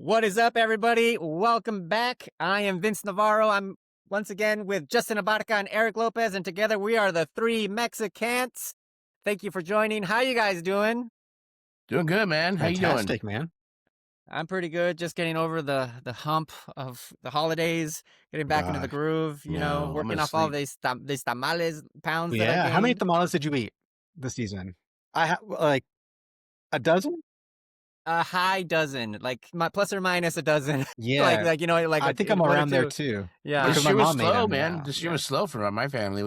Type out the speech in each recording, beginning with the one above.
What is up, everybody? Welcome back. I am Vince Navarro. I'm once again with Justin Abarca and Eric Lopez, and together we are the three Mexicans. Thank you for joining. How you guys doing? Doing good, man. How you doing? Fantastic, man. I'm pretty good. Just getting over the hump of the holidays, getting back into the Gosh. groove. You know, No, I'm working gonna off all sleep. these tamales pounds that I Yeah. How many gained. tamales did you eat this season? I have like a dozen. A high dozen, like my plus or minus a dozen. Yeah, like you know, like I think I'm one or around there two. too. Yeah. Because This my year was mom made slow, them. man. Yeah. This year Yeah. was slow for my family.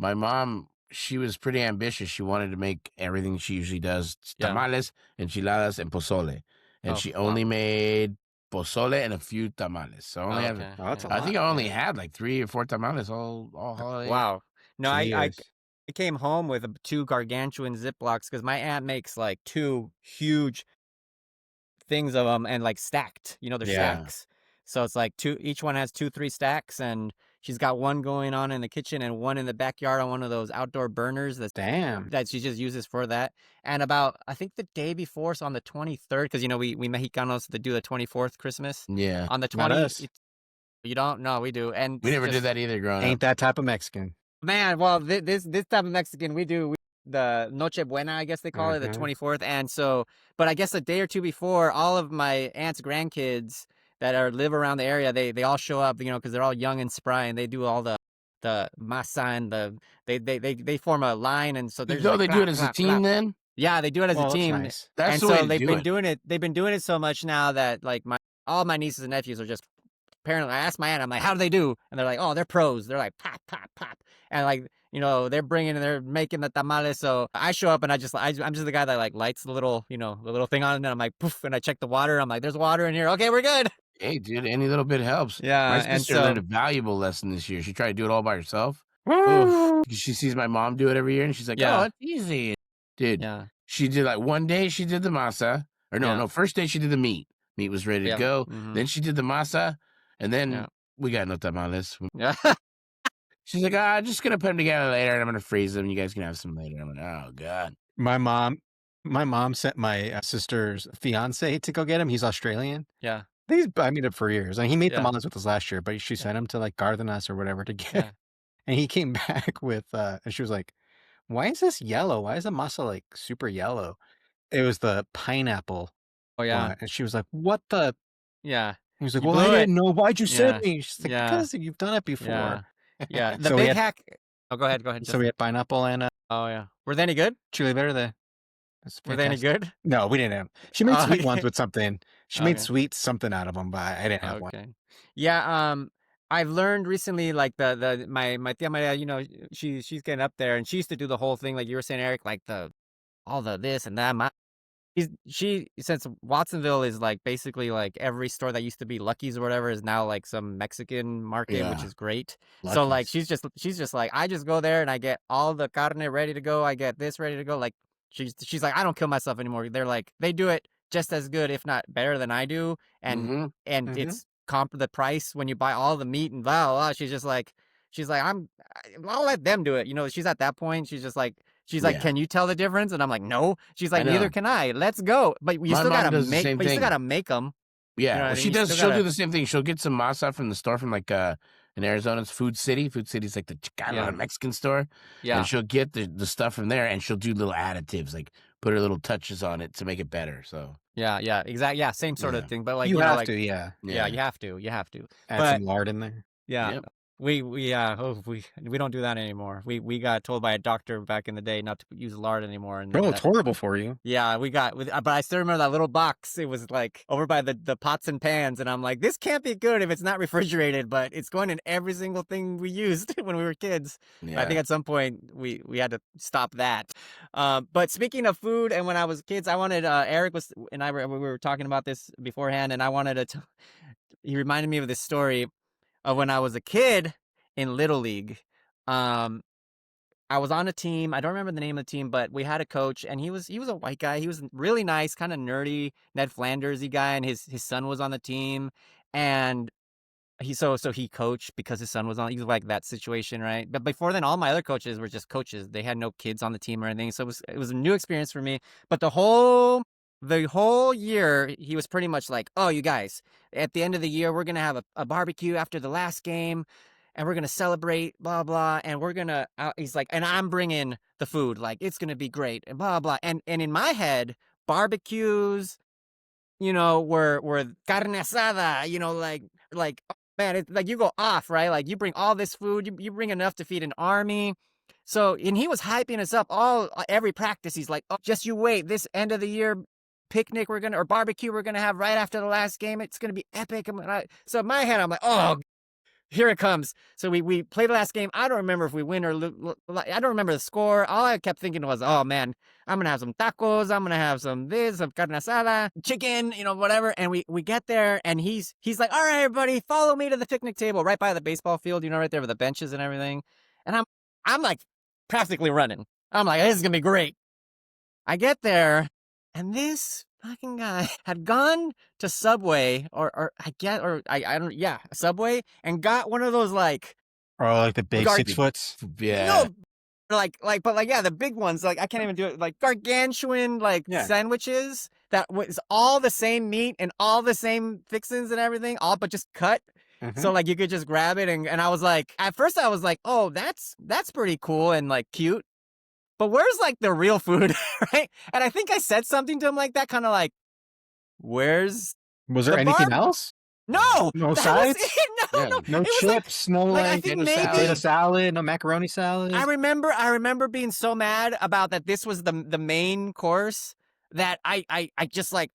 My mom, she was pretty ambitious. She wanted to make everything she usually does: Yeah. tamales, enchiladas, and pozole. And Oh, she wow. only made pozole and a few tamales. So I only have, Okay. Oh, that's a Yeah. I lot. think I only Yeah. had like 3 or 4 tamales all holiday. Wow. No, Jeez. I came home with two gargantuan Ziplocs because my aunt makes like two huge things of them and like stacked. You know, they're Yeah. stacks. So it's like two. Each one has 2, 3 stacks, and she's got one going on in the kitchen and one in the backyard on one of those outdoor burners Damn. that she just uses for that. And about I think the day before, so on the 23rd, because you know we Mexicanos that do the 24th Christmas Yeah. on the Not 20. us. You don't know, we do, and We never did just that either growing Ain't up. that type of Mexican. man, well, this type of Mexican we do the Noche Buena, I guess they call it, the Mhm. 24th. And so, but I guess a day or two before, all of my aunt's grandkids that live around the area, they all show up, you know, because they're all young and spry, and they do all the masa and they form a line, and so they're just So like they do it clap, as a clap, team clap. then? Yeah, they do it as a Well, that's team, nice. That's and the way so to they've do been it. doing it. They've been doing it so much now that like all my nieces and nephews are just apparently. I asked my aunt, I'm like, how do they do? And they're like, oh, they're pros. They're like pop, pop, pop, and like you know they're making the tamales. So I show up and I'm just the guy that like lights the little the little thing on, and then I'm like poof, and I check the water. I'm like, there's water in here. Okay, we're good. Hey, dude, any little bit helps. My Yeah, and sister learned so a valuable lesson this year. She tried to do it all by herself. oof, Woo! She sees my mom do it every year, and she's like, "Oh, yeah, it's easy." Dude, yeah, she did like one day she did the masa. Or yeah, first day she did the meat. Meat was ready to yeah, go. mm-hmm, Then she did the masa, and then yeah, we got no tamales. yeah. She's like, I'm just gonna put them together later, and I'm gonna freeze them. You guys can have some later. I'm like, oh god. My mom sent my sister's fiance to go get him. He's Australian. Yeah, I mean, for years, and he made yeah, tamales with us last year, but she yeah, sent him to like Gardenas or whatever to get. yeah. And he came back with, and she was like, "Why is this yellow? Why is the masa like super yellow?" It was the pineapple Oh yeah, one, and she was like, "What the?" yeah. He was like, You "Well, I blew it. didn't know. Why'd you send Yeah, me?" She's like, yeah, "Because you've done it yeah, before." yeah. The So we big had hack. Oh, go ahead, so we Justin. had pineapple and Oh yeah, were they any good? chili verde. That's Were they any fantastic. good? No, we didn't have. She made Oh, sweet ones okay. with something. She made Okay. sweet something out of them, but I didn't have one. Okay. Yeah, I've learned recently like my tia Maria, you know, she's getting up there and she used to do the whole thing like you were saying, Eric, like all the this and that. She since Watsonville is like basically like every store that used to be Lucky's or whatever is now like some Mexican market, which Yeah, is great. So like Lucky's. she's just like I just go there and I get all the carne ready to go. I get this ready to go. Like she's like I don't kill myself anymore. They're like they do it just as good, if not better than I do, and Mm-hmm. and Mhm. it's comp the price when you buy all the meat and blah blah. She's like I'll let them do it. You know, she's at that point. She's like, Yeah, "Can you tell the difference?" And I'm like, "No." She's I like, "Neither know. can I. Let's go." But you My still mom gotta does the make. same But you still thing. gotta make them. You Yeah, know what well, I she mean? You does. still She'll do gotta. the same thing. She'll get some masa from the store from like in Arizona, it's Food City. Food City's like the Yeah, Chicano Mexican store, and yeah, she'll get the stuff from there, and she'll do little additives, like put her little touches on it to make it better. So yeah, yeah. Exactly. Yeah, same sort of yeah, thing. But like You you know, have like to, yeah. yeah, yeah, you have to. Add But some lard in there. yeah, yep. we don't do that anymore. We got told by a doctor back in the day not to use lard anymore, and Oh, it's that horrible for you. yeah, but I still remember that little box. It was like over by the pots and pans, and I'm like, this can't be good if it's not refrigerated, but it's going in every single thing we used when we were kids. I think Yeah. at some point we had to stop that. But speaking of food, and when I was kids, I wanted Eric was and we were talking about this beforehand, and I wanted to. He reminded me of this story of when I was a kid in Little League. Um, I was on a team. I don't remember the name of the team, but we had a coach, and he was a white guy. He was really nice, kind of nerdy, Ned Flandersy guy, and his son was on the team, and so he coached because his son was on. He was like that situation, right? But before then, all my other coaches were just coaches. They had no kids on the team or anything, so it was a new experience for me. But the whole the whole year he was pretty much like, "Oh, you guys, at the end of the year we're gonna have a barbecue after the last game, and we're gonna celebrate, blah blah, and we're gonna." He's like, "And I'm bringing the food, like it's gonna be great, and blah blah." And in my head, barbecues, were carne asada, oh, man, it's like you go off, right? Like you bring all this food, you bring enough to feed an army. So, and he was hyping us up every practice. He's like, "Oh, just you wait, this end of the year picnic or barbecue we're gonna have right after the last game. It's gonna be epic." So in my head, I'm like, "Oh, here it comes." So we played the last game. I don't remember if we win or I don't remember the score. All I kept thinking was, "Oh man, I'm gonna have some tacos. I'm gonna have some carne asada, chicken, whatever." And we get there, and he's like, "All right, everybody, follow me to the picnic table right by the baseball field. Right there with the benches and everything." And I'm like practically running. I'm like, "This is gonna be great." I get there, and this fucking guy had gone to Subway I don't, yeah, Subway, and got one of those like Or like the big gar- 6 foots. Yeah. no, but yeah, the big ones, like I can't even do it, like gargantuan like Yeah. sandwiches that was all the same meat and all the same fixings and everything, all but just cut. So like you could just grab it, and I was like, at first I was like, "Oh, that's pretty cool and like cute." But where's like the real food, right? And I think I said something to him like that, kind of like, "Where's Was there the anything barb?" else? No, No that was sides? it. No, Yeah. no, No it was chips? No like I like think potato potato maybe salad? No macaroni salad? I remember being so mad about that this was the main course that I just like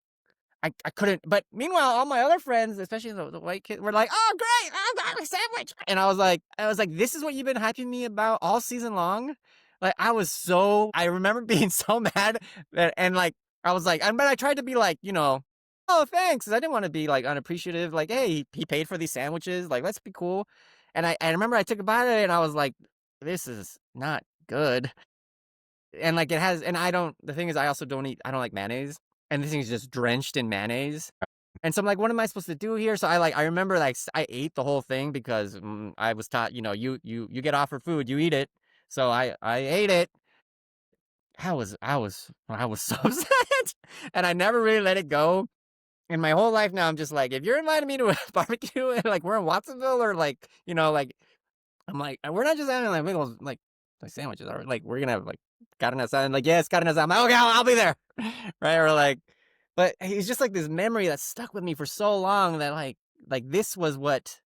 I couldn't. But meanwhile, all my other friends, especially the white kids, were like, "Oh, great! I got a sandwich!" And I was like, "This is what you've been hyping me about all season long." Like I remember being so mad and like I was like, but I tried to be like, "Oh, thanks," 'cause I didn't want to be like unappreciative. Like, "Hey, he paid for these sandwiches. Like, let's be cool." And I remember I took a bite of it, and I was like, "This is not good." And like it has, and I don't. The thing is, I don't like mayonnaise, and this thing is just drenched in mayonnaise. And so I'm like, what am I supposed to do here? So I remember like I ate the whole thing because I was taught, you get offered food, you eat it. So I ate it. I was so upset, and I never really let it go. And my whole life now, I'm just like, if you're inviting me to a barbecue and like we're in Watsonville or like like I'm like, we're not just having like big old like sandwiches, or like we're gonna have like carne asada, and like, yes, carne asada. I'm like, okay, I'll be there, right? Or like, but he's just like this memory that stuck with me for so long that like this was what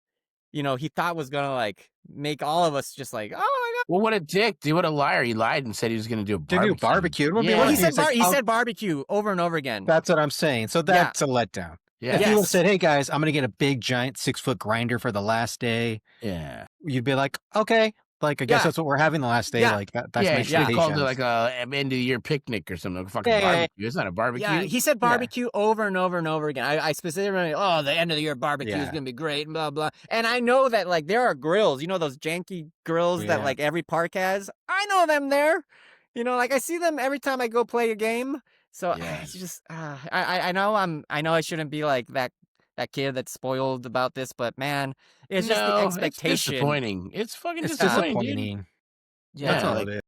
he thought was gonna like make all of us just like, oh my Well, what a dick, dude. What a liar. He lied and said he was going to do a To do barbecue. It would be god. one Well, thing. It's like, he said barbecue over and over again. that's what I'm saying. So Yeah. that's a letdown. Yeah. If you would have Yes. said, "Hey guys, I'm gonna get a big giant 6 foot grinder for the last day," Yeah. you'd be like, "Okay, like I guess Yeah. that's what we're having the last day." Yeah. Like that's Yeah, my he should have called it expectations. like a end of the year picnic or something. Like a fucking Yeah, yeah, yeah. barbecue. It's not a barbecue. Yeah, he said barbecue over and over and over again. I specifically remember, "Oh, the end of the year barbecue is Yeah. gonna be great," and blah blah. And I know that like there are grills, those janky grills that Yeah. like every park has. I know them there. Like I see them every time I go play a game. So Yeah. it's just I know I shouldn't be like that kid that's spoiled about this, but man, it's just the No, it's expectation. disappointing. It's fucking It's disappointing, dude. disappointing. Yeah, That's Yeah, all like, it is.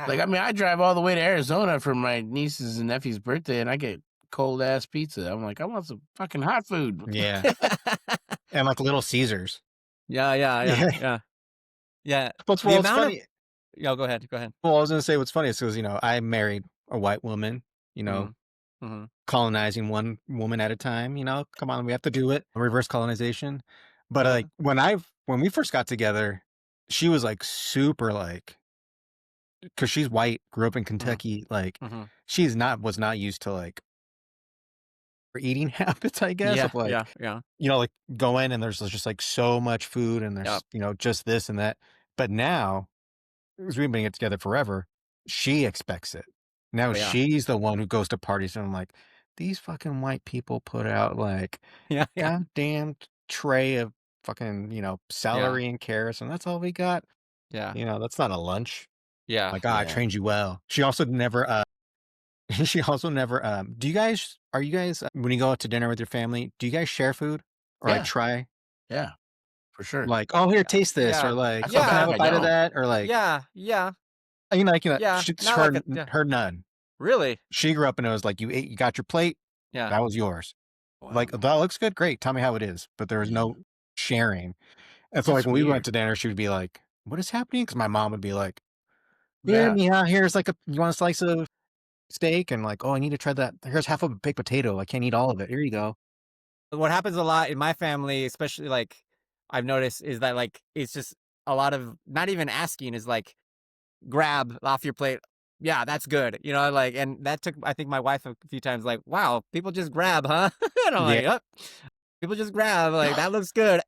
like I mean, I drive all the way to Arizona for my niece's and nephew's birthday, and I get cold ass pizza. I'm like, I want some fucking hot food. Yeah. And like Little Caesars. yeah, yeah. What's The well, it's amount of funny. go ahead. Well, I was gonna say what's funny is because I married a white woman. Mm-hmm. Colonizing one woman at a time. Come on, we have to do it. Reverse colonization. But Uh-huh. like when we first got together, she was like super like, because she's white, grew up in Kentucky. Like Mm-hmm. was not used to like her eating habits, I guess. Yeah, Of like yeah. like go in and there's just like so much food and there's Yep. just this and that. But now, because we've been together forever, she expects it. Now Oh, yeah. she's the one who goes to parties, and I'm like, these fucking white people put out like Yeah, yeah. goddamn tray of fucking, celery and carrots, and that's all we got. Yeah. That's not a lunch. Yeah. Like, I Yeah. trained you well. She also never, she also never, are you guys, when you go out to dinner with your family, do you guys share food or like Yeah. try? Yeah, for sure. Like, oh, here, taste this, Yeah. or like, I feel can I bad have if a I bite of don't. that, or like, Yeah. yeah, Yeah. it's Not her, like a her none. Really? She grew up and it was like, you got your plate, Yeah. that was yours. Like, Wow. that looks good, great. Tell me how it is. But there was Yeah. no sharing. And so, like, That's when we went weird. to dinner, she would be like, "What is happening?" Because my mom would be like, "Here, Yeah. Mia, here's like you want a slice of steak?" And like, "Oh, I need to try that. Here's half of a baked potato. I can't eat all of it. Here you go." What happens a lot in my family, especially like I've noticed, is that like it's just a lot of not even asking is like grab off your plate. Yeah, that's good. Like, and that took I think my wife a few times. Like, wow, people just grab, huh? And I'm Yeah. like, yep, people just grab. Like that looks good.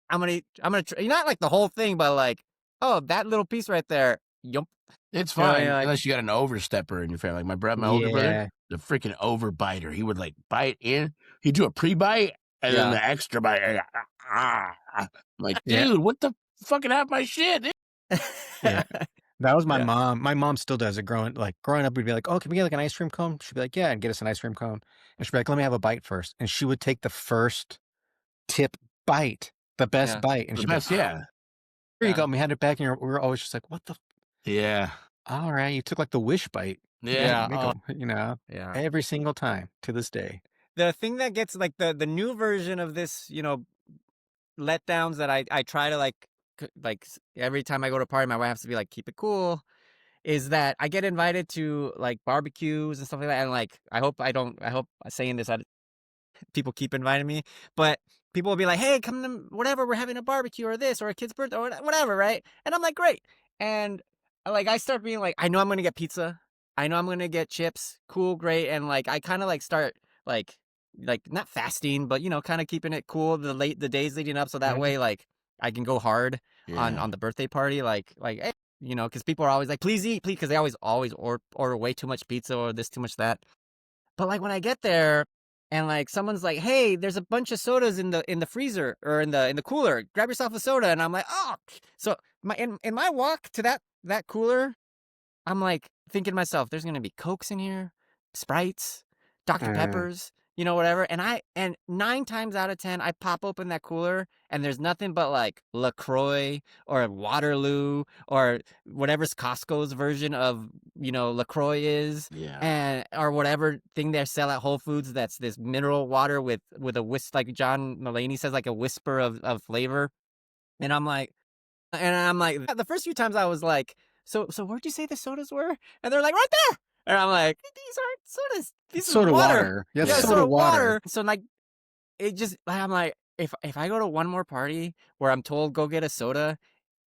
I'm gonna eat. I'm gonna try, not like the whole thing, but like, oh, that little piece right there. Yup. It's You're fine like, unless you got an overstepper in your family. Like my older brother, Yeah. the freaking overbiter. He would like bite in. He'd do a pre-bite and then yeah, the extra bite. I'm like, Yeah. dude, what the fucking half my shit? Dude? Yeah. That was my yeah, mom. My mom still does it. Growing up, we'd be like, "Oh, can we get like an ice cream cone?" She'd be like, "Yeah," and get us an ice cream cone. And she'd be like, "Let me have a bite first." And she would take the first tip bite, the best yeah, bite, and The she'd be like, best, yeah. "Here you yeah, go." And we had it back, and we were always just like, "What the? Yeah. All right, you took like the wish bite. Yeah. yeah. Make Oh, them, yeah. every single time to this day." The thing that gets like the new version of this, letdowns that I try to like every time I go to a party, my wife has to be like, keep it cool. Is that I get invited to like barbecues and stuff like that, and like I hope saying this people keep inviting me, but people will be like, "Hey, come to whatever, we're having a barbecue or this or a kid's birthday or whatever," right? And I'm like, "Great." And like I start being like, I know I'm gonna get pizza, I know I'm gonna get chips, cool, great, and like I kind of like start like not fasting, but kind of keeping it cool the days leading up, so that Mhm. way like I can go hard on Yeah. the birthday party, hey, because people are always like, "Please eat, please," because they always order way too much pizza or this too much that. But, like, when I get there and, like, someone's like, "Hey, there's a bunch of sodas in the freezer or in the cooler. Grab yourself a soda." And I'm like, "Oh." So, in my walk to that cooler, I'm like thinking to myself, there's gonna be Cokes in here, Sprites, Dr. Mm. Peppers, whatever. And 9 times out of 10, I pop open that cooler and there's nothing but like LaCroix or Waterloo or whatever's Costco's version of, LaCroix is, Yeah. and or whatever thing they sell at Whole Foods that's this mineral water with a like John Mulaney says, like a whisper of flavor. And I'm like, the first few times I was like, so where'd you say the sodas were? And they're like, right there. And I'm like, these aren't sodas. This It's is soda water. water. Yeah, it's Yeah, Yeah. soda soda water. water. So like, I'm like, if I go to one more party where I'm told go get a soda,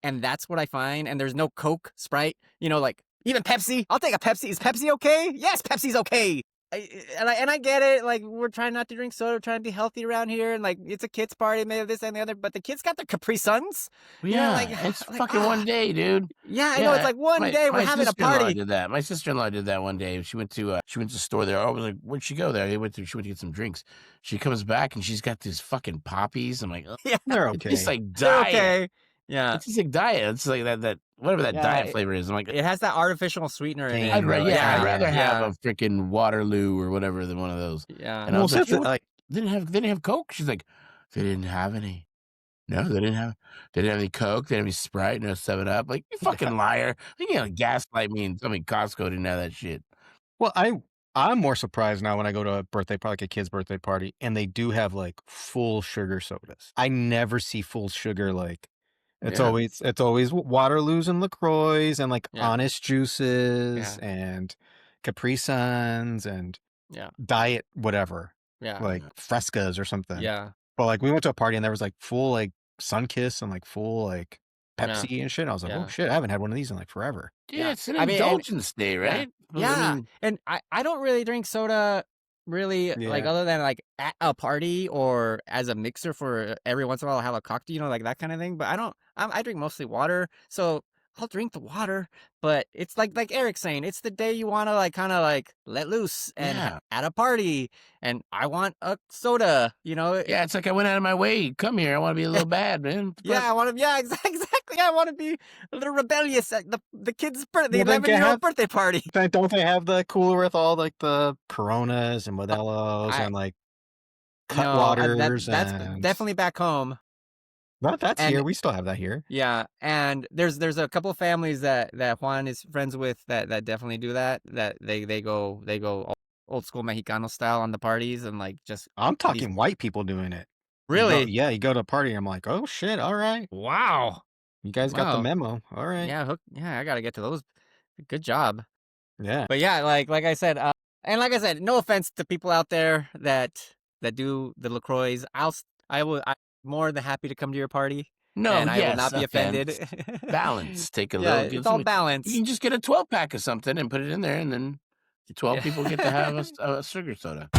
and that's what I find, and there's no Coke, Sprite, like even Pepsi. I'll take a Pepsi. Is Pepsi okay? Yes, Pepsi's okay. And I get it. Like, we're trying not to drink soda, we're trying to be healthy around here, and like it's a kids' party, maybe this and the other. But the kids got their Capri Suns, like Yeah. It's like fucking one day, dude. yeah, I know. It's Yeah. like one day we're My having a sister-in-law party. did that. My sister-in-law did that one day. She went to the store there. I was like, where'd she go there? She went to get some drinks. She comes back and she's got these fucking poppies. I'm like, "Ugh." Yeah, They're It tastes okay. like they're diet. okay. Yeah, It tastes like diet. It's like that whatever that yeah. diet It, flavor is. I'm like, it has that artificial sweetener in it. Cane, though. I'd Yeah, rather have yeah, a freaking Waterloo or whatever than one of those. yeah. And I Well, was like, since "Yeah, it, what? like, They didn't have Coke?" She's like, "They didn't have any. No, they didn't have any Coke, they didn't have any Sprite, no 7 Up." Like, "You yeah. fucking liar. You know, gaslight me and tell me Costco didn't have that shit." Well, I'm more surprised now when I go to a birthday party, like a kid's birthday party, and they do have like full sugar sodas. I never see full sugar. Like, Yeah, it's always Waterloos and LaCroix and like yeah, Honest Juices yeah, and Capri Suns and yeah, Diet whatever, yeah, like Yeah. Frescas or something. yeah, But like we went to a party and there was like full like Sunkiss and like full like yeah, Pepsi and shit. I was like, oh yeah. shit, I haven't had one of these in like forever. Yeah, Yeah. it's an I mean, and indulgence day, yeah, right? I yeah, mean, and I don't really drink soda, really, like, Yeah. other than, like, at a party or as a mixer for every once in a while I'll have a cocktail, like, that kinda thing, but I don't I drink mostly water, so I'll drink the water, but it's like Eric's saying, it's the day you wanna, like, kinda, like, let loose and yeah. at a party, and I want a soda, Yeah, it's like I went out of my way. Come here, I wanna be a little bad, man. Yeah, Fuck. I wanna yeah, exactly, I wanna be a little rebellious at the kid's the Well, then 11-year-old birthday party. don't they have the cooler with all like the Coronas and Modelo's I and like No, Cutwaters that's and definitely back home. That's And here. We still have that here. yeah, and there's a couple of families that Juan is friends with that definitely do that. That they go old school Mexicano style on the parties and like just I'm these talking white people doing it. really You go to a party. I'm like, oh shit. All right. wow You guys got the wow memo. All right. yeah I gotta get to those. Good job. Yeah. But yeah, like I said, and like I said, no offense to people out there that do the LaCroix. I'm more than happy to come to your party, No, and I will yes, not be okay. offended. Balance. Take a Yeah, little, it's give all some. You balance. can just get a 12-pack of something and put it in there, and then the 12 people get to have Yeah. a sugar soda.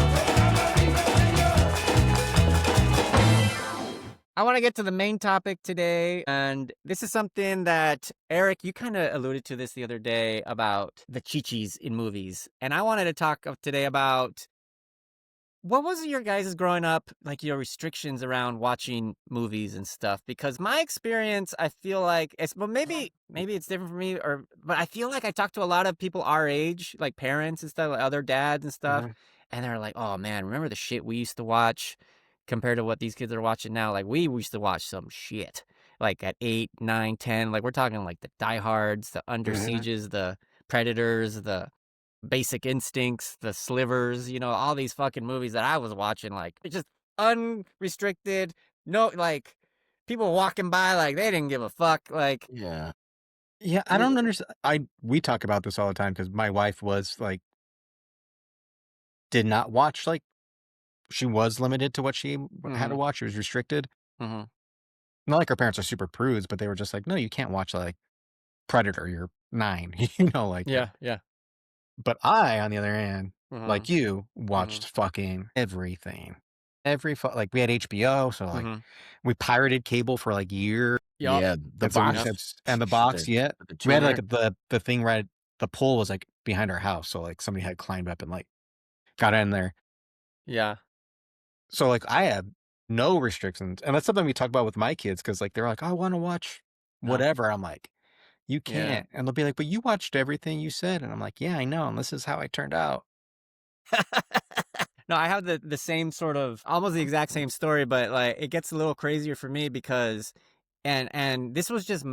I want to get to the main topic today, and this is something that Eric, you kind of alluded to this the other day about the chichis in movies, and I wanted to talk today about what was your guys' growing up, like your restrictions around watching movies and stuff? Because my experience, I feel like it's, well, maybe it's different for me, but I feel like I talk to a lot of people our age, like parents and stuff, like other dads and stuff, Mhm. and they're like, "Oh man, remember the shit we used to watch compared to what these kids are watching now? Like we used to watch some shit, like at 8, 9, 10. Like we're talking like the Die Hards, the Under Mhm. Sieges, the Predators, the Basic Instincts, the Slivers, all these fucking movies that I was watching, like it's just unrestricted, no, like people walking by like they didn't give a fuck, like Yeah. Yeah. I it, don't understand. We talk about this all the time because my wife was like, did not watch, like, she was limited to what she had to mm-hmm, watch. She was restricted. mm-hmm, Not like her parents are super prudes, but they were just like, no, you can't watch like Predator. You're 9, like. yeah, yeah, But I, on the other hand, mm-hmm, like you, mm-hmm, watched fucking everything. Like we had HBO, so like mm-hmm, we pirated cable for like years, yup, Yeah, the and so we just yep, had box. and the box, The yeah. the We had like tuner. the thing right, the pole was like behind our house, so like somebody had climbed up and like got in there. yeah, So like I had no restrictions, and that's something we talk about with my kids because like they're like, I want to watch yeah, whatever. I'm like, you yeah. can't, and they'll be like, but you watched everything you said, and I'm like, yeah, I know, and this is how I turned out. No, I have the same sort of almost the exact same story, but like it gets a little crazier for me because and this was just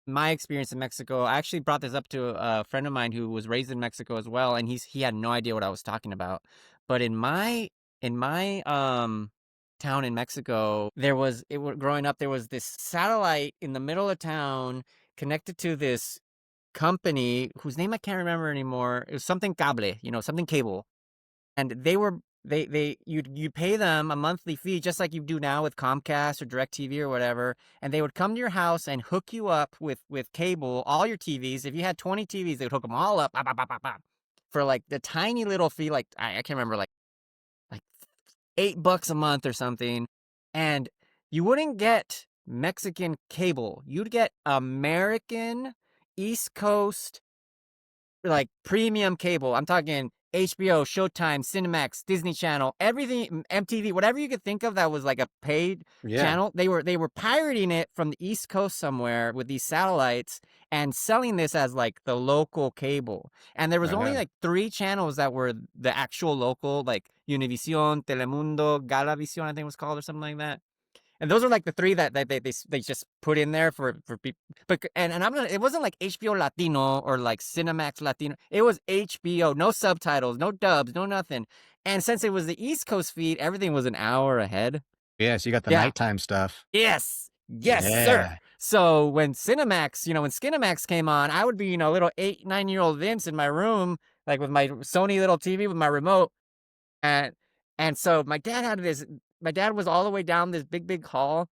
my experience in Mexico. I actually brought this up to a friend of mine who was raised in Mexico as well, and he had no idea what I was talking about. But in my town in Mexico, growing up there was this satellite in the middle of town connected to this company whose name I can't remember anymore. It was something cable, something cable, and you'd pay them a monthly fee just like you do now with Comcast or DirecTV or whatever, and they would come to your house and hook you up with cable, all your TVs. If you had 20 TVs, they would hook them all up, bop, bop, bop, bop, bop, for like the tiny little fee, like I can't remember, like $8 a month or something, and you wouldn't get Mexican cable. You'd get American East Coast, like premium cable. I'm talking HBO, Showtime, Cinemax, Disney Channel, everything, MTV, whatever you could think of that was like a paid Yeah, channel. They were pirating it from the East Coast somewhere with these satellites and selling this as like the local cable. And there was right only on. like 3 channels that were the actual local, like Univision, Telemundo, Galavision, I think it was called, or something like that. And those are like the three that they just put in there for people. But and I'm not. It wasn't like HBO Latino or like Cinemax Latino. It was HBO, no subtitles, no dubs, no nothing. And since it was the East Coast feed, everything was an hour ahead. Yeah, so you got the Yeah. nighttime stuff. Yes. Yes, sir. Yeah, So when Cinemax, when Skinemax came on, I would be, little 8, 9-year-old Vince in my room, like with my Sony little TV with my remote, and so my dad was all the way down this big hall,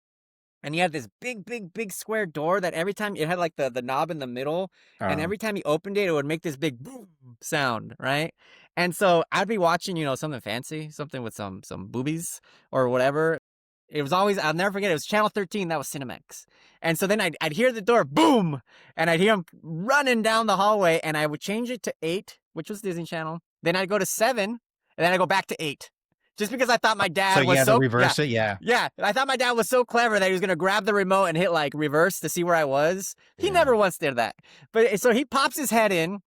and he had this big square door that every time it had like the knob in the middle, and um, every time he opened it, it would make this big boom sound, right? And so I'd be watching, something fancy, something with some boobies or whatever. It was always, I'll never forget, it was channel 13, that was Cinemax. And so then I'd hear the door boom, and I'd hear him running down the hallway, and I would change it to 8, which was Disney Channel. Then I'd go to 7, and then I go back to 8. Just because I thought my so dad you was had to yeah, reverse it. Yeah, yeah. I thought my dad was so clever that he was going to grab the remote and hit like reverse to see where I was. He Yeah. never once did that. But so he pops his head in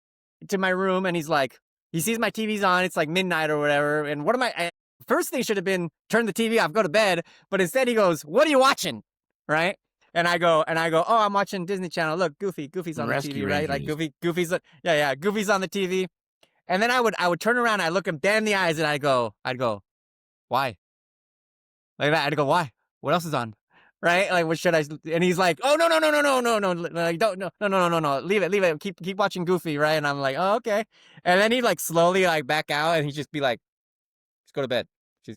to my room, and he's like, he sees my TV's on. It's like midnight or whatever. And what am first thing should have been turn the TV off, go to bed. But instead he goes, "What are you watching?" right? And I go, oh, I'm watching Disney Channel. Look, Goofy's on the Rescue TV, right? Like Rangers. Goofy's on the TV. And then I would turn around, I look him dead in the eyes, and I'd go, why? Like that. I'd go, why? What else is on? Right? Like, what should I? And he's like, oh, no, like, don't, no, leave it, keep watching Goofy, right? And I'm like, oh, okay. And then he'd like slowly like back out, and he'd just be like, just go to bed,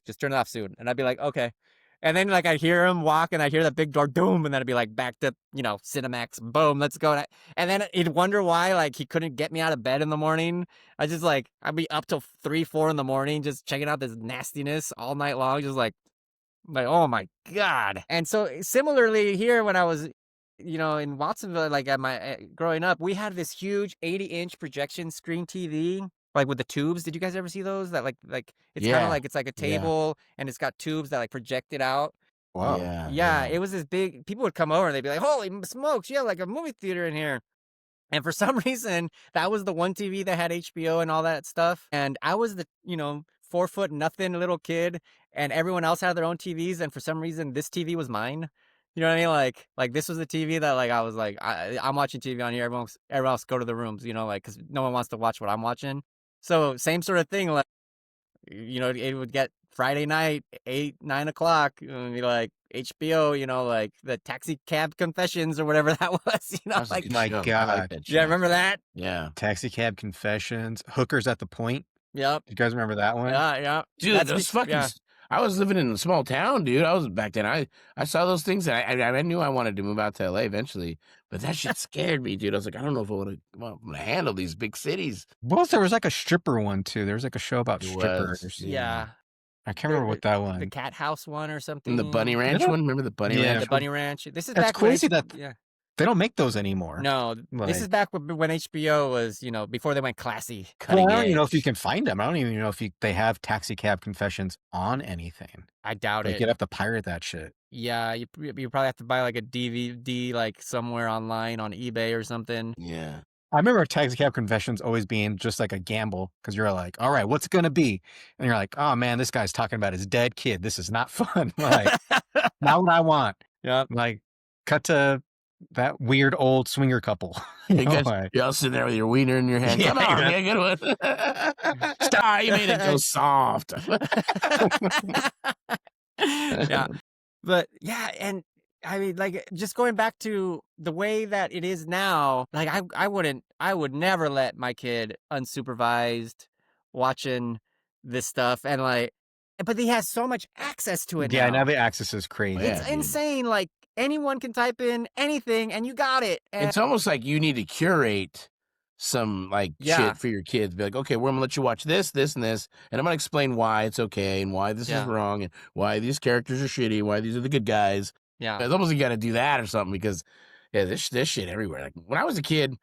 just turn it off soon. And I'd be like, okay. And then like I hear him walk, and I hear that big door, doom, and then I'd be like, back to Cinemax, boom, let's go. And then he'd wonder why like he couldn't get me out of bed in the morning. I'd be up till 3, 4 in the morning, just checking out this nastiness all night long, just like, oh my God. And so similarly here, when I was, in Watsonville, like at my growing up, we had this huge 80-inch projection screen TV, like with the tubes. Did you guys ever see those? That like it's kind of Yeah. like it's like a table, and it's got tubes that like project it out. Wow. Yeah, it was this big. People would come over and they'd be like, "Holy smokes, yeah, like a movie theater in here." And for some reason, that was the one TV that had HBO and all that stuff. And I was the, 4 foot nothing little kid, and everyone else had their own TVs. And for some reason, this TV was mine. You know what I mean? Like this was the TV that like I was like, I'm watching TV on here. Everyone else go to the rooms, like because no one wants to watch what I'm watching. So same sort of thing. Like, it would get Friday night, 8, 9 o'clock, and be like HBO, like the Taxi Cab Confessions or whatever that was, That was a like, good My show. I God. like that show. yeah, remember that? Yeah. Taxi Cab Confessions, Hookers at the Point. Yep. You guys remember that one? Yeah. Dude, That's those fucking. yeah. I was living in a small town, dude. I was back then. I saw those things, and I knew I wanted to move out to LA eventually. But that shit scared me, dude. I was like, I don't know if I'm gonna handle these big cities. Well, there was like a stripper one too. There was like a show about It strippers. was, Yeah. I can't remember what that The one. Cat House one or something. And the Bunny Ranch don't- one. Remember the Bunny Yeah. Ranch? The Bunny Ranch. This is That's back when crazy that yeah. they don't make those anymore. No, this Like- is back when HBO was, before they went classy. Well, I Cutting don't even know edge. if you can find them. I don't even know if they have Taxi Cab Confessions on anything. I doubt Like it. you'd have to pirate that shit. Yeah, you probably have to buy like a DVD like somewhere online on eBay or something. Yeah. I remember Taxi Cab Confessions always being just like a gamble because you're like, all right, what's it going to be? And you're like, oh man, this guy's talking about his dead kid. This is not fun. Like, not what I want. Yeah. Like, cut to that weird old swinger couple. You guys, you're all sitting there with your wiener in your hand. Yeah, Come on, you're man, good one. Stop! You made it go soft. Yeah. But yeah, and I mean, like, just going back to the way that it is now, like, I would never let my kid unsupervised watching this stuff, and like, but he has so much access to it Yeah, now. now the access is crazy. Yeah, It's dude. insane. Like, anyone can type in anything, and you got it. And It's almost like you need to curate some like Yeah. shit for your kids. Be like, okay, we're gonna let you watch this, this, and this, and I'm gonna explain why it's okay and why this Yeah. is wrong and why these characters are shitty, why these are the good guys. yeah, It's almost like you got to do that or something because yeah, this shit everywhere. Like when I was a kid,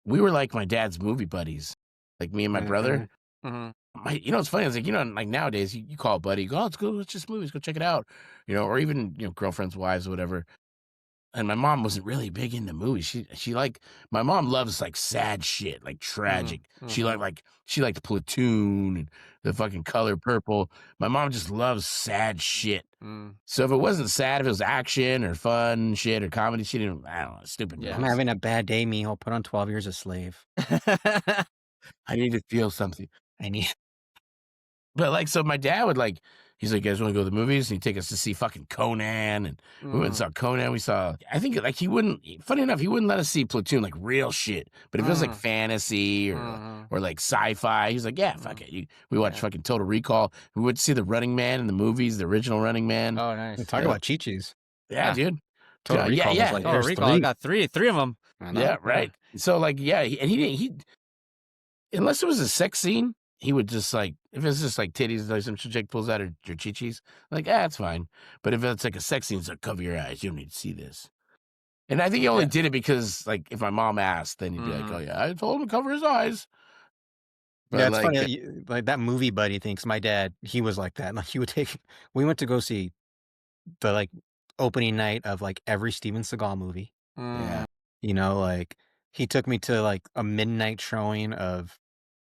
we were like my dad's movie buddies, like me and my brother. Mhm. It's funny. It's like like nowadays you call a buddy, you go, oh, let's go, let's just movies, go check it out, or even girlfriends, wives, or whatever. And my mom wasn't really big into movies. My mom loves like sad shit, like tragic. She liked Platoon and The fucking Color Purple. My mom just loves sad shit. Mm. So if it wasn't sad, if it was action or fun shit or comedy, she didn't. I don't know, stupid. Yeah. I'm having a bad day, mijo. Put on 12 Years a Slave. I need to feel something. I need. But like, so my dad would like, he's like, you guys want to go to the movies? And he'd take us to see fucking Conan. And we went and saw Conan. We saw, I think like funny enough, he wouldn't let us see Platoon, like real shit. But if it was like fantasy or like sci-fi, he's like, yeah, fuck it. We watched fucking Total Recall. We would see the Running Man in the movies, the original Running Man. Oh, nice. Talk about Chi-Chi's. Yeah, dude. Total Yeah, Recall yeah. was like, Oh, there's recall. I three. got three of them. I know. Yeah, right. So like, yeah, he unless it was a sex scene, he would just like, if it's just like titties, like some chick pulls out her chi-chis, like, it's fine. But if it's like a sex scene, it's like, cover your eyes. You don't need to see this. And I think he only did it because, like, if my mom asked, then he'd be like, oh, yeah, I told him to cover his eyes. But Yeah, it's like, funny. Like that movie buddy thinks my dad, he was like that. Like he would we went to go see the like opening night of like every Steven Seagal movie. Yeah. Like he took me to like a midnight showing of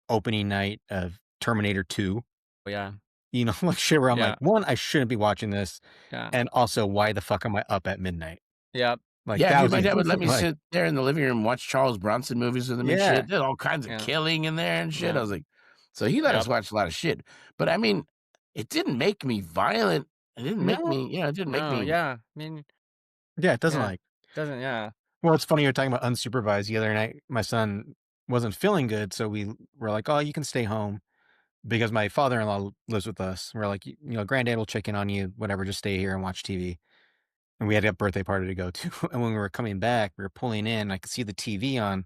opening night of Terminator 2. Yeah. You know, like shit where I'm Yeah. like, one, I shouldn't be watching this, Yeah. and also, why the fuck am I up at midnight? Yep. Like Yeah, that dude, was my dad would let me like, sit there in the living room and watch Charles Bronson movies with him and yeah, shit. There's all kinds of Yeah. killing in there and shit. I Yeah. was like, so he let us Yep. watch a lot of shit. But I mean, it didn't make me violent. It didn't make no, me, it didn't make No. me. Yeah. I mean, yeah, it doesn't yeah. like. Doesn't. Yeah. Well, it's funny you're talking about unsupervised. The other night, my son wasn't feeling good, so we were like, "Oh, you can stay home," because my father-in-law lives with us. We're like, "You know, granddad will check in on you, whatever. Just stay here and watch TV." And we had a birthday party to go to. And when we were coming back, we were pulling in. I could see the TV on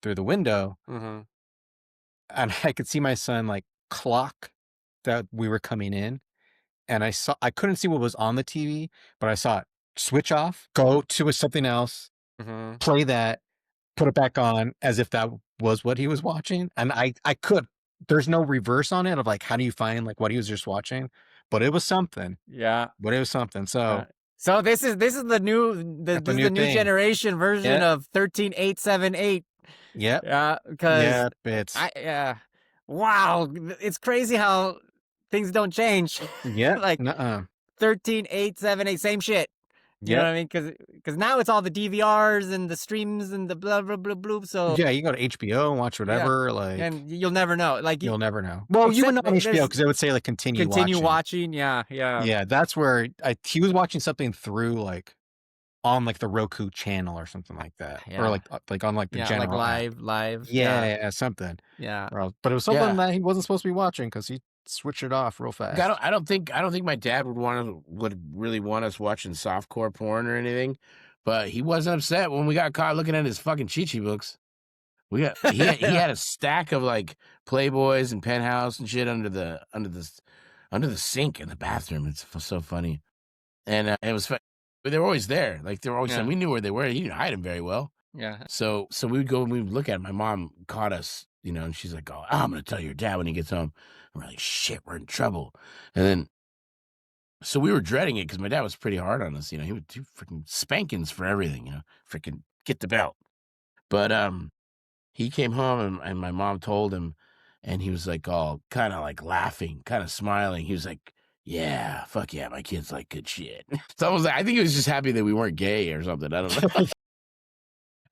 through the window, Mm-hmm. and I could see my son like clock that we were coming in. And I couldn't see what was on the TV, but I saw it switch off, go to something else, Mm-hmm. play that, put it back on as if that was what he was watching. And I could, there's no reverse on it of like, how do you find like what he was just watching? But it was something. Yeah. But it was something. So So this is the new that's a this is new the new thing. generation version Yeah. of 13878. Yep. Yeah, because Yep. It's, wow, it's crazy how things don't change. yep. Like Nuh-uh. 13878, same shit. You know what Yep. I mean? Because now it's all the DVRs and the streams and the blah blah blah blah. So Yeah. You go to HBO and watch yeah, whatever. Like, and you'll never know. Like you'll never know. Well, you would except know on HBO there's because it would say like continue watching. watching. Yeah, yeah, Yeah. That's where he was watching something through like, on like the Roku channel or something like that, or yeah, like on like the yeah. Like general app. live. Yeah, Yeah, yeah, something. yeah. But it was something Yeah. that he wasn't supposed to be watching because he switched it off real fast. I don't think my dad would really want us watching softcore porn or anything, but he wasn't upset when we got caught looking at his fucking Chi-Chi books. He had a stack of like Playboys and Penthouse and shit under the sink in the bathroom. It's so funny, and it was fun. But they were always there. Like they were always. Yeah. We knew where they were. He didn't hide them very well. Yeah. So we would go and we would look at it. My mom caught us, and she's like, "Oh, I'm gonna tell your dad when he gets home." And we're like, "Shit, we're in trouble." And then, so we were dreading it because my dad was pretty hard on us. He would do freaking spankings for everything. Freaking get the belt. But he came home and my mom told him, and he was like all kind of like laughing, kind of smiling. He was like, "Yeah, fuck yeah, my kids like good shit." So I think he was just happy that we weren't gay or something. I don't know.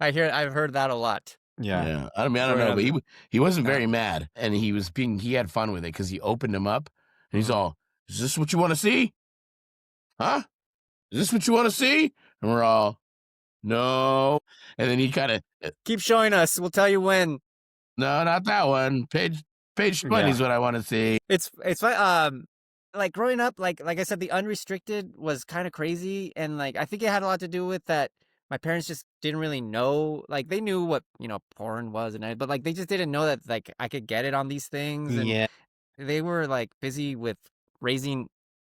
I've heard that a lot. Yeah. Yeah. I don't know, but he wasn't very mad, and he had fun with it because he opened him up, and he's all, "Is this what you want to see? Huh? Is this what you want to see?" And we're all, "No." And then he kind of, Keep showing us. We'll tell you when. "No, not that one. Page 20 is what I want to see." It's fun. Like growing up, like I said, the unrestricted was kind of crazy, and like I think it had a lot to do with that. My parents just didn't really know. Like they knew what porn was and everything, but like they just didn't know that like I could get it on these things, and Yeah. they were like busy with raising,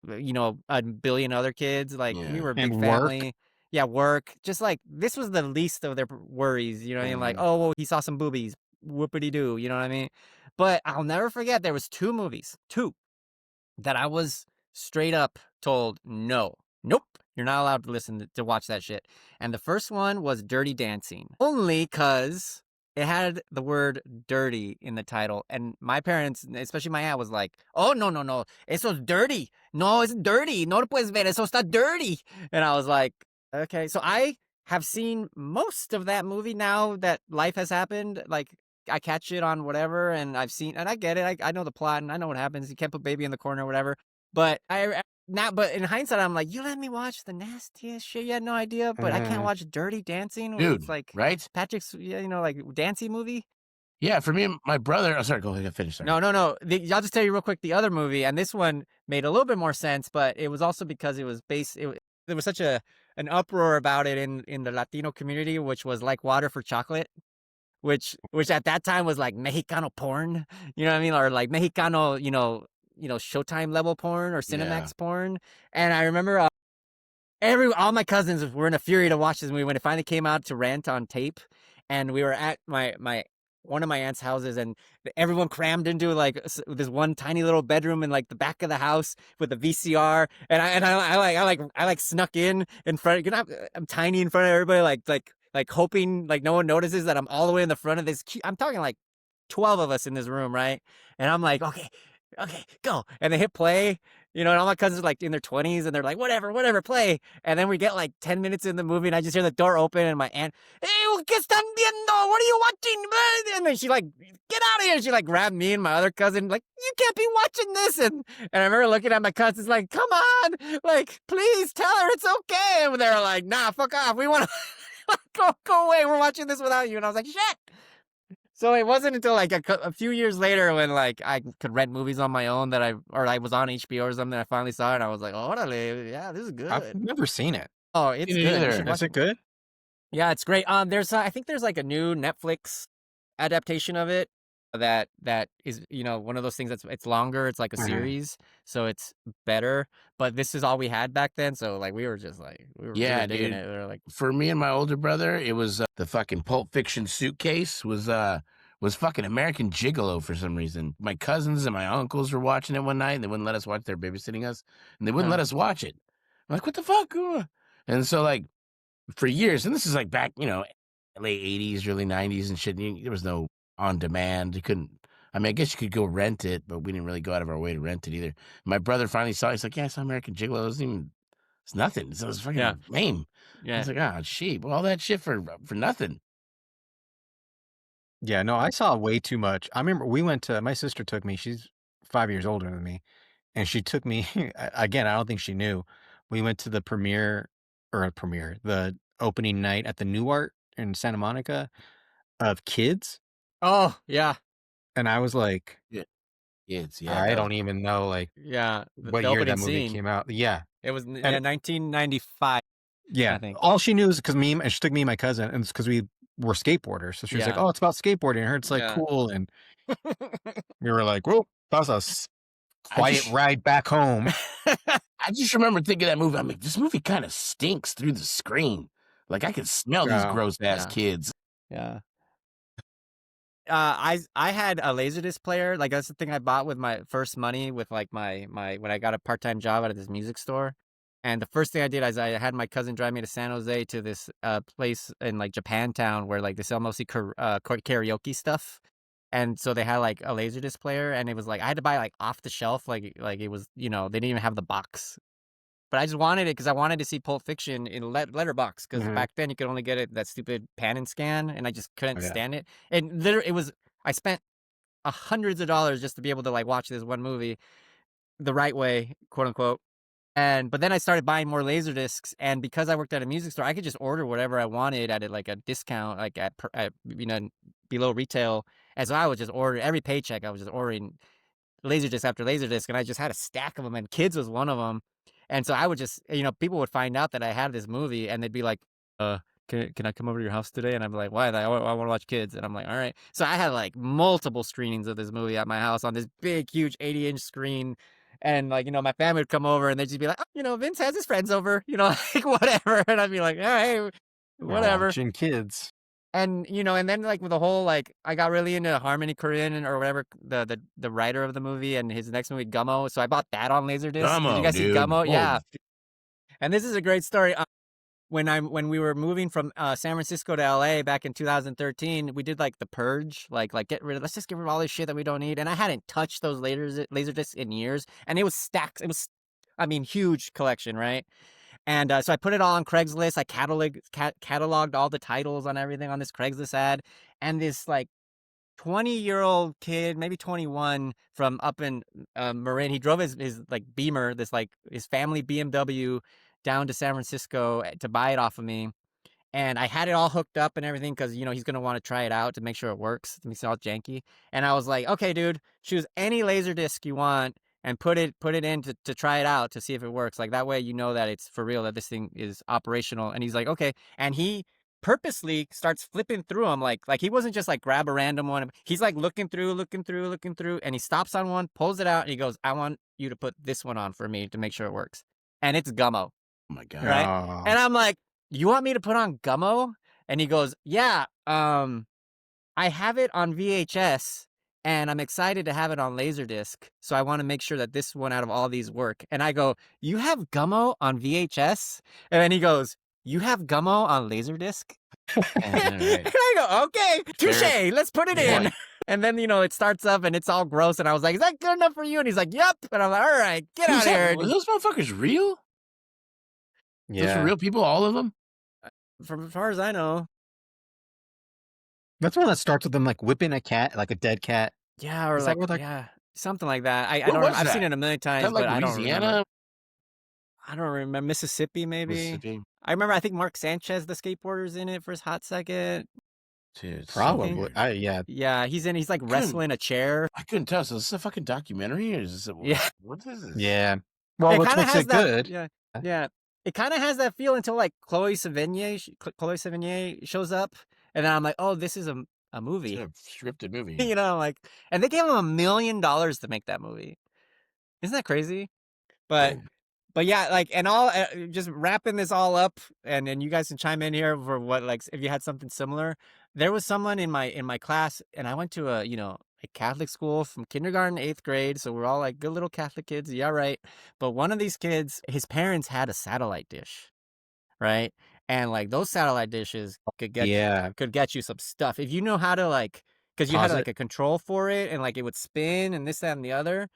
a billion other kids. Like we Yeah. were a big And work. family. Yeah, work. Just like this was the least of their worries. You know what I mean? Like, Mhm. oh, well, he saw some boobies. Whoopity doo. You know what I mean? But I'll never forget there was two movies, that I was straight up told no, nope, you're not allowed to to watch that shit. And the first one was Dirty Dancing, only because it had the word dirty in the title. And my parents, especially my aunt, was like, "Oh, no, no, no, eso's dirty. No, it's dirty. No lo puedes ver. Eso está dirty." And I was like, okay. So I have seen most of that movie now that life has happened. Like, I catch it on whatever, and and I get it. I know the plot, and I know what happens. You can't put baby in the corner or whatever. But but in hindsight, I'm like, you let me watch the nastiest shit. You had no idea, but I can't watch Dirty Dancing. Where Dude, it's like right? Patrick's, like dancey movie. Yeah, for me and my brother. Oh, sorry, go ahead, finish. Sorry. No, no, no. I'll just tell you real quick the other movie, and this one made a little bit more sense, but it was also because it was based. There was such an uproar about it in the Latino community, which was Like Water for Chocolate. Which at that time was like Mexicano porn, you know what I mean? Or like Mexicano, Showtime level porn or Cinemax porn. And I remember all my cousins were in a fury to watch this movie when it finally came out to rent on tape. And we were at my one of my aunt's houses, and everyone crammed into like this one tiny little bedroom in like the back of the house with a VCR. And I like snuck in front. I'm tiny in front of everybody, like hoping like no one notices that I'm all the way in the front of this. I'm talking like 12 of us in this room, right? And I'm like, okay, okay, go. And they hit play, and all my cousins are like in their 20s and they're like, whatever, play. And then we get like 10 minutes in the movie and I just hear the door open and my aunt, hey, ¿qué están viendo? What are you watching? And then she like, get out of here. She like grabbed me and my other cousin, like, you can't be watching this. And I remember looking at my cousins like, come on, like, please tell her it's okay. And they were like, nah, fuck off. We want to go away. We're watching this without you. And I was like, shit. So it wasn't until like a few years later when like I could rent movies on my own that I was on HBO or something. I finally saw it and I was like, oh, yeah, this is I've good. never seen it. Oh, it's Me good. You neither. should watch Is it good? Yeah, it's great. I think there's like a new Netflix adaptation of it that is one of those things it's longer. It's like a Mhm. series, so it's better. But this is all we had back then, so like we were just like we were Yeah, really digging dude. it. We were like, For me and my older brother, it was the fucking Pulp Fiction suitcase was fucking American Gigolo for some reason. My cousins and my uncles were watching it one night, and they wouldn't let us watch. They're babysitting us, and they wouldn't let us watch it. I'm like, what the fuck? And so like for years, and this is like back, late 80s, early 90s and shit. There was no on demand. You couldn't. I mean, I guess you could go rent it, but we didn't really go out of our way to rent it either. My brother finally saw it. He's like, yeah, I saw American Gigolo. It's nothing. It's fucking Yeah. lame. I yeah, was like, oh, shit. All that shit for nothing. Yeah, no, I saw way too much. I remember my sister took me, she's 5 years older than me, and she took me again, I don't think she knew. We went to the the opening night at the Nuart in Santa Monica of Kids, oh yeah, and I was like, Yeah. Kids. Yeah. I That was don't even know, like, yeah. what The year opening that movie scene. came out. Yeah, It was and 1995, yeah, I think. all she knew is because she took me and my cousin, and it's because we were skateboarders, so she was like, Yeah. "Oh, it's about skateboarding," and her it's, like, Yeah. cool, and we were like, "Well, that was a I quiet just, ride back home." I just remember thinking of that movie. I'm like, this movie kind of stinks through the screen. Like I could smell these Yeah. gross ass Yeah. kids. Yeah. I had a Laserdisc player. Like that's the thing I bought with my first money with like my when I got a part-time job at this music store. And the first thing I did is I had my cousin drive me to San Jose to this place in like Japantown where like they sell mostly karaoke stuff. And so they had like a Laserdisc player and it was like I had to buy like off the shelf like it was, they didn't even have the box. But I just wanted it because I wanted to see Pulp Fiction in letterbox because Mhm. back then you could only get it that stupid pan and scan, and I just couldn't Oh, yeah. stand it. And literally, I spent hundreds of dollars just to be able to like watch this one movie the right way, quote unquote. But then I started buying more laser discs, and because I worked at a music store, I could just order whatever I wanted at like a discount, like at below retail. And so I would just order every paycheck. I was just ordering Laserdisc after Laserdisc, and I just had a stack of them, and Kids was one of them. And so I would just, people would find out that I had this movie, and they'd be like, can I come over to your house today?" And I'm like, "Why?" I want to watch Kids, and I'm like, "All right." So I had like multiple screenings of this movie at my house on this big, huge 80-inch screen. And like, my family would come over, and they'd just be like, "Oh, Vince has his friends over, like whatever." And I'd be like, "All right, We're whatever." watching Kids. And and then like with the whole like I got really into Harmony Korine or whatever the writer of the movie and his next movie Gummo, so I bought that on Laserdisc. Did you Gummo, guys see dude. Gummo? Holy Yeah. shit. And this is a great story. When we were moving from San Francisco to LA back in 2013, we did like the purge, like let's just get rid of all this shit that we don't need. And I hadn't touched those Laserdiscs in years, and it was stacks. It was, I mean, huge collection, right? And so I put it all on Craigslist. I cataloged all the titles on everything on this Craigslist ad. And this like 20-year-old kid, maybe 21, from up in Marin, he drove his like Beamer, this like his family BMW down to San Francisco to buy it off of me. And I had it all hooked up and everything because, he's going to want to try it out to make sure it works, to make it all janky. And I was like, okay, dude, choose any laser disc you want and put it in to try it out to see if it works. Like that way, that it's for real, that this thing is operational. And he's like, okay. And he purposely starts flipping through them. Like he wasn't just like grab a random one. He's like looking through. And he stops on one, pulls it out, and he goes, "I want you to put this one on for me to make sure it works." And it's Gummo. Oh my god. Right. Oh. And I'm like, "You want me to put on Gummo?" And he goes, "Yeah, I have it on VHS and I'm excited to have it on Laserdisc. So I want to make sure that this one out of all these work." And I go, "You have Gummo on VHS?" And then he goes, "You have Gummo on Laserdisc?" And I go, "Okay, touche, let's put it in." And then, it starts up and it's all gross. And I was like, is that good enough for you? And he's like, yep. And I'm like, all right, get out of here. Were those motherfuckers real? Those were Yeah. real people, all of them? From as far as I know. That's one that starts with them like whipping a cat, like a dead cat. Yeah, or Is that like, what they're yeah, something like that. I Where don't, was I've seen that? it a million Is that times, like but I don't remember. Louisiana? I don't remember. Mississippi, maybe. Mississippi? I remember, I think Mark Sanchez, the skateboarder's in it for his hot second. Dude, it's so probably. weird. Yeah. Yeah, he's like wrestling a chair. I couldn't tell. So is this a fucking documentary or is this Yeah. what is this? Yeah. Well, It which kind of makes has it that. good. Yeah, yeah. It kind of has that feel until like Chloe Sevigny shows up, and then I'm like, oh, this is a It's movie. a scripted movie. Like, and they gave him $1 million to make that movie. Isn't that crazy? But yeah, like, and all just wrapping this all up, and you guys can chime in here for what, like, if you had something similar. There was someone in my class, and I went to a Catholic school from kindergarten to 8th grade, so we're all like good little Catholic kids. Yeah, right. But one of these kids, his parents had a satellite dish, right? And like those satellite dishes could get you some stuff if you know how to, like, because you had Pause like a control for it, and like it would spin and this, that, and the other.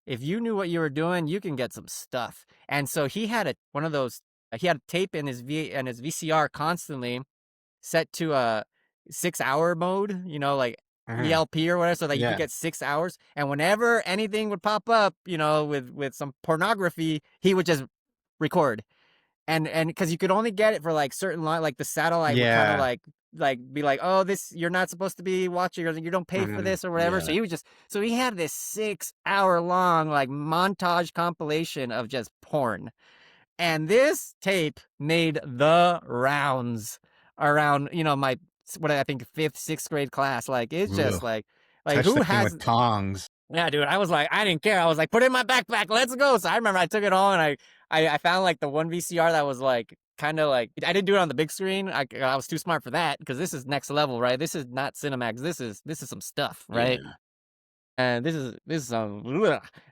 If you knew what you were doing, you can get some stuff. And so he had one of those. He had tape in his VCR constantly set to a 6-hour mode. Like ELP or whatever, so that you could get 6 hours. And whenever anything would pop up, with some pornography, he would just record. And because you could only get it for like certain line, like the satellite would kind of like be like, oh, this, you're not supposed to be watching, or you don't pay for this or whatever. So he had this 6-hour long like montage compilation of just porn. And this tape made the rounds around, my, what I think 5th, 6th grade class. Like, it's just like Touch who the thing has with tongs? Yeah, dude. I was like, I didn't care. I was like, put it in my backpack. Let's go. So I remember I took it home, and I found like the one VCR that was like kind of like, I didn't do it on the big screen. I was too smart for that, because this is next level, right? This is not Cinemax. This is some stuff, right? Yeah. And this is some,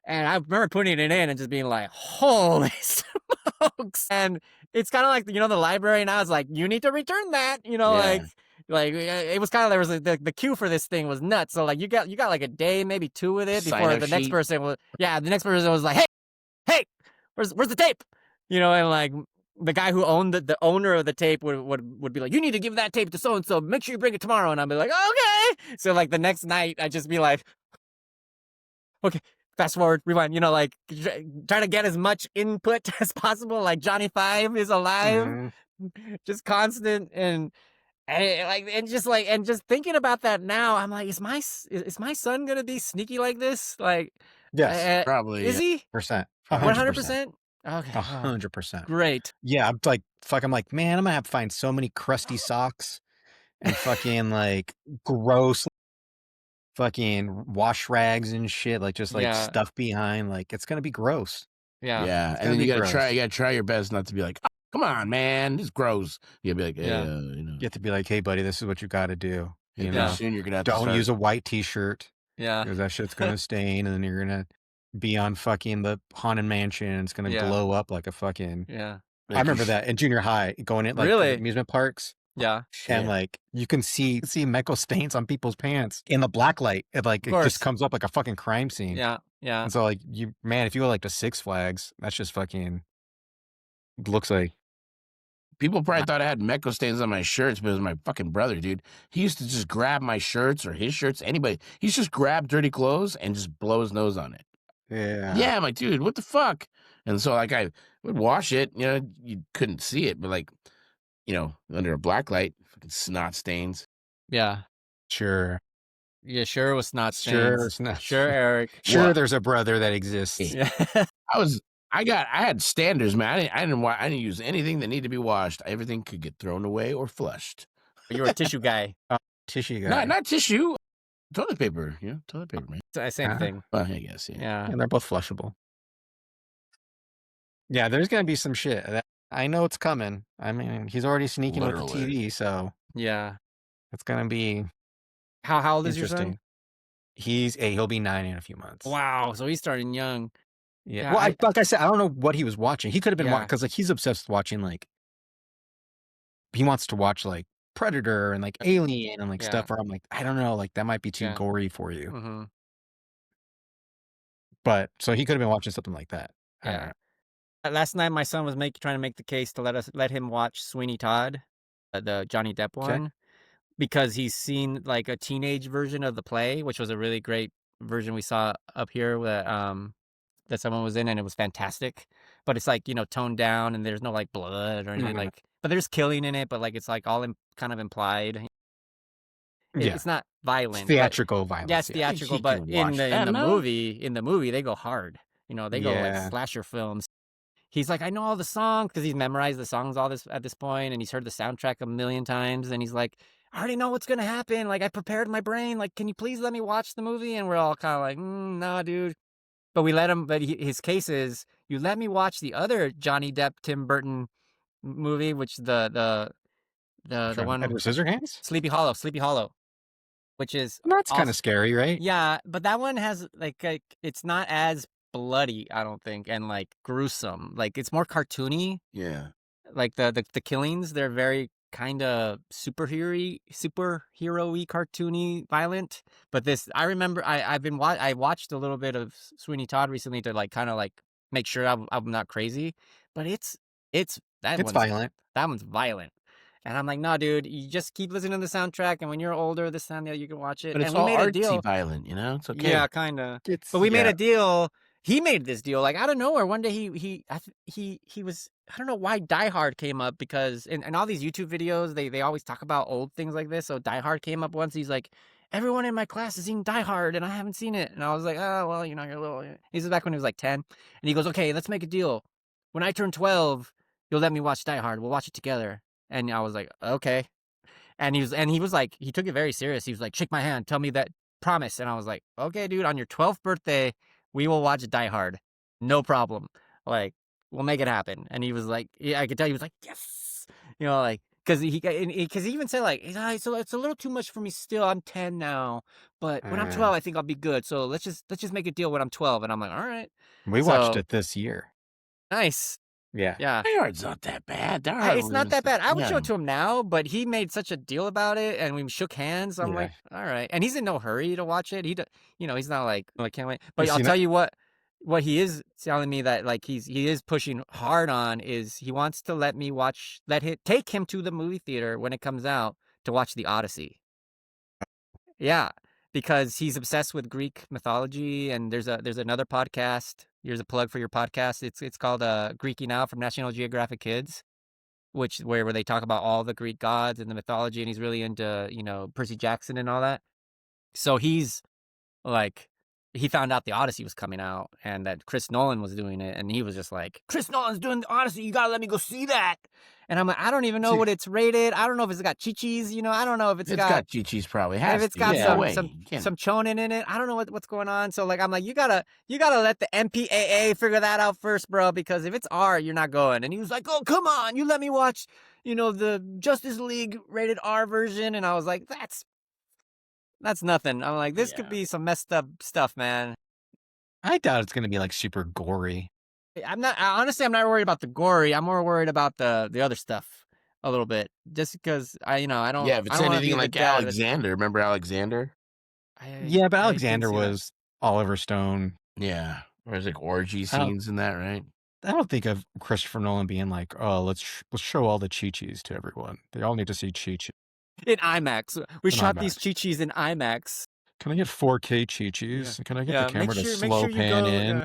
and I remember putting it in and just being like, holy smokes. And it's kind of like, the library now is like, you need to return that, like it was kind of, there was the queue for this thing was nuts. So like you got like a day, maybe 2 with it before the next person was, the next person was like, hey, where's the tape? And like the guy who owned the owner of the tape would be like, you need to give that tape to so and so. Make sure you bring it tomorrow. And I'd be like, okay. So like the next night, I'd just be like, okay, fast forward, rewind. Like trying to get as much input as possible. Like Johnny Five is alive, just constant and just thinking about that now, I'm like, is my son gonna be sneaky like this? Like, Yes, probably. Is he? 100%? Okay, 100%. great. Yeah, I'm like, I'm like, man, I'm gonna have to find so many crusty socks and fucking like gross fucking wash rags and shit, like just like stuff behind, like it's gonna be gross. Yeah, and then you gotta try your best not to be like, oh, come on, man, this is gross. You gotta be like, You have to be like, hey, buddy, this is what you got to do. Soon you're gonna have don't use a white T-shirt. Yeah, because that shit's gonna stain, and then you're gonna be on fucking the Haunted Mansion, and it's gonna glow up like a fucking. Yeah, I remember that in junior high, going in like really? amusement parks. Yeah, and like you can see Mecco stains on people's pants in the black light. It like it just comes up like a fucking crime scene. Yeah. And so like if you go like to Six Flags, that's just fucking looks like. People probably thought I had Mecco stains on my shirts, but it was my fucking brother, dude. He used to just grab my shirts or his shirts, anybody. He's just grab dirty clothes and just blow his nose on it. Yeah, I'm like, dude, what the fuck? And so like I would wash it, you couldn't see it, but like, under a black light, fucking snot stains. Yeah. Sure. Yeah, sure it was snot stains. Sure, Eric. Sure, there's a brother that exists. Yeah. I had standards, man. I didn't use anything that needed to be washed. Everything could get thrown away or flushed. You were a tissue guy. Tissue guy. Not tissue. Toilet paper. Toilet paper, man. Same thing. Well, I guess, yeah. And they're both flushable. Yeah, there's gonna be some shit. I know it's coming. I mean, he's already sneaking with the TV, so yeah, it's gonna be. How old is your son? He'll be 9 in a few months. Wow, so he's starting young. Yeah. Well, like I said, I don't know what he was watching. He could have been watching, because like he's obsessed with watching, like he wants to watch like Predator and like Alien and like Yeah. stuff where I'm like, I don't know, like that might be too Yeah. gory for you. Mhm. But so he could have been watching something like that. I don't Yeah. know. Last night, my son was trying to make the case to let him watch Sweeney Todd, the Johnny Depp Okay. one, because he's seen like a teenage version of the play, which was a really great version we saw up here that someone was in, and it was fantastic. But it's like, toned down, and there's no like blood or anything Mhm. like. But there's killing in it, but like it's like all kind of implied. Yeah. It's not It's violent, but theatrical yeah, violence. it's Yeah. I think theatrical. he But can in watch the in that, the no? movie, they go hard. They go like Yeah. slasher films. He's like, I know all the songs because he's memorized the songs all this at this point, and he's heard the soundtrack a million times, and he's like, I already know what's gonna happen. Like I prepared my brain. Like, can you please let me watch the movie? And we're all kind of like, nah, dude. But we let him. But his case is, you let me watch the other Johnny Depp Tim Burton movie, which the one Edward Scissorhands? Sleepy Hollow, which is That's kind also of scary, right? yeah, but that one has like it's not as bloody, I don't think, and like gruesome. Like it's more cartoony. Yeah. Like the killings, they're very kind of superhero-y, cartoony, violent. But this, I remember, I watched a little bit of Sweeney Todd recently to like kind of like make sure I'm not crazy. But it's It's violent. that one's violent. And I'm like, no, dude, you just keep listening to the soundtrack, and when you're older, this time, yeah, you can watch it. But it's And we all made a artsy deal. violent, you know? It's okay. Yeah, kind of. It's But we made yeah. a deal. He made this deal like out of nowhere. One day he was, I don't know why Die Hard came up, because in all these YouTube videos they always talk about old things like this. So Die Hard came up once. He's like, everyone in my class has seen Die Hard and I haven't seen it. And I was like, oh well, you're a little. This is back when he was like 10, and he goes, okay, let's make a deal. When I turn 12, you'll let me watch Die Hard. We'll watch it together. And I was like, okay. And he was like, he took it very serious. He was like, shake my hand, tell me that promise. And I was like, okay, dude, on your 12th birthday, we will watch Die Hard. No problem. Like, we'll make it happen. And he was like, yeah, I could tell he was like, yes. Like, because he even said like, so it's a little too much for me still. I'm 10 now, but when I'm 12, I think I'll be good. So let's just make a deal when I'm 12. And I'm like, all right. We watched So it this year. nice. Yeah. Yeah. Die Hard's not that bad. Die Hard It's not was- that bad. I would show yeah. it to him now, but he made such a deal about it, and we shook hands. I'm Yeah. like, all right. And he's in no hurry to watch it. He's not like, I can't wait. But I'll seen tell it? you what he is telling me that like he is pushing hard on is he wants to take him to the movie theater when it comes out to watch the Odyssey. Yeah, because he's obsessed with Greek mythology, and there's another podcast. Here's a plug for your podcast. It's called Greeky Now from National Geographic Kids, where they talk about all the Greek gods and the mythology, and he's really into Percy Jackson and all that. So he's like, he found out the Odyssey was coming out and that Chris Nolan was doing it, and he was just like, Chris Nolan's doing the Odyssey, you gotta let me go see that. And I'm like, I don't even know what it's rated. I don't know if it's got chichis, I don't know if it's got Chi-Chi's probably. if Has it's to. got Yeah, way. You can't- some chonin in it. I don't know what's going on. So like I'm like, you gotta let the MPAA figure that out first, bro, because if it's R, you're not going. And he was like, oh come on, you let me watch, the Justice League rated R version. And I was like, that's nothing. I'm like, this could Yeah. be some messed up stuff, man. I doubt it's gonna be like super gory. Honestly, I'm not worried about the gory. I'm more worried about the other stuff a little bit, just because I don't. Yeah, if it's I don't wanna anything be the like dad that's- Alexander, remember Alexander? Yeah, but I didn't Alexander see that. was Oliver Stone. Yeah, there's like orgy I don't- scenes in that, right? I don't think of Christopher Nolan being like, "Oh, let's show all the Chi-Chis to everyone. They all need to see Chi-Chi." In IMAX. We In shot these IMAX. Chi-Chis in IMAX. Can I get 4K Chi-Chis? Can I get the camera to slow make sure pan you go. in?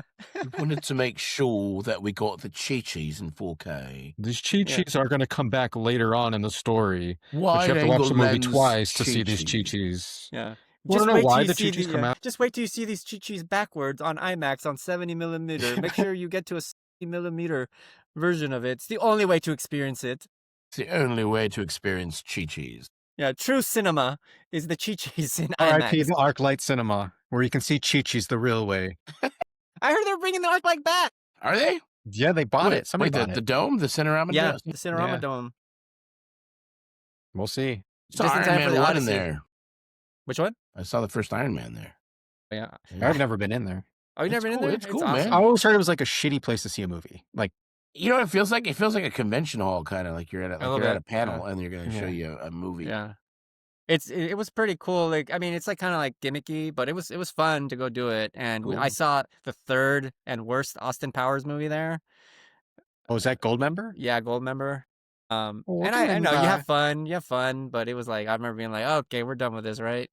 We wanted to make sure that we got the Chi-Chis in 4K. These Chi-Chis are going to come back later on in the story. Why But you have to they watch got the movie lens twice to see these Chi-Chis? Chi-Chis. Yeah. Wanna know why the Chi-Chis come out? Just wait till you see these Chi-Chis backwards on IMAX on 70 millimeter. Make sure you get to a 70 millimeter version of it. It's the only way to experience it. It's the only way to experience Chi-Chis. Yeah, true cinema is the Chi-Chis in R.I.P. IMAX. the ArcLight Cinema, where you can see Chi-Chis the real way. I heard they're bringing the ArcLight back. Are they? Yeah, they bought it. Somebody wait, bought the it. dome, the Cinerama Yeah, dome. the Cinerama Yeah. Dome. We'll see. Saw Just in Iron time for Man the 1 in Odyssey. there. Which one? I saw the first Iron Man there. Yeah. I've never been in there. Oh, you It's never been in cool, there? it's cool, awesome. man. I always heard it was like a shitty place to see a movie. Like You know what it feels like? It feels like a convention hall, kind of like you're at A little a bit. panel, and they're going to show Yeah. you a movie. Yeah. It was pretty cool. Like, I mean, it's like kind of like gimmicky, but it was fun to go do it. And I Cool. saw the third and worst Austin Powers movie there. Oh, is that Gold member? Yeah, Gold member. And I Welcome, know you have fun, but it was like I remember being like, okay, we're done with this, right?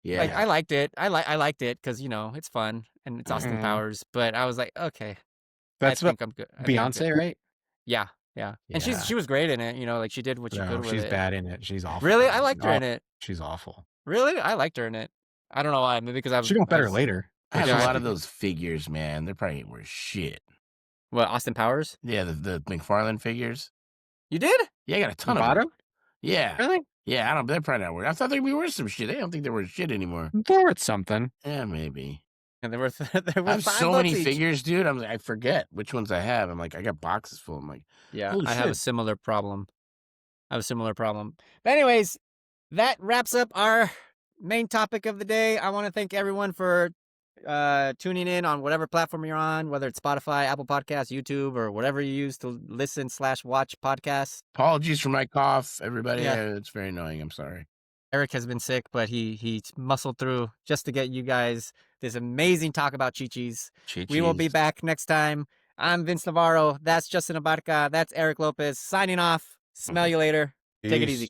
Like Yeah. I liked it. I liked it because it's fun and it's Austin Yeah. Powers. But I was like, okay, I That's about think I'm good. I think I'm good. Beyonce, right? Yeah, yeah. And Yeah. she was great in it. Like she did what she No, could with she's it. bad in it. She's awful. Really, I liked her in it. She's awful. Really, I liked her in it. I don't know why. Maybe because She got I better was later. I have Yeah, a I lot of think those figures, man. They're probably worth shit. what Austin Powers. Yeah, the McFarlane figures. You did? Yeah, I got a the ton of them. bottom. Yeah. Really? Yeah, I don't. They're probably not worth. I thought they'd be worth some shit. I don't think they're worth shit anymore. They're worth something. Yeah, maybe. And there were there I were have $5 so many each. figures, dude. I forget which ones I have. I'm like, I got boxes full. I'm like, Yeah, holy I have a shit. similar problem. But anyways, that wraps up our main topic of the day. I want to thank everyone for tuning in on whatever platform you're on, whether it's Spotify, Apple Podcasts, YouTube, or whatever you use to listen/watch podcasts. Apologies for my cough, everybody. Yeah. It's very annoying. I'm sorry. Eric has been sick, but he muscled through just to get you guys this amazing talk about Chi-Chis. We will be Chi-Chis. back next time. I'm Vince Navarro. That's Justin Abarca. That's Eric Lopez signing off. Smell you later. Take it Peace. easy.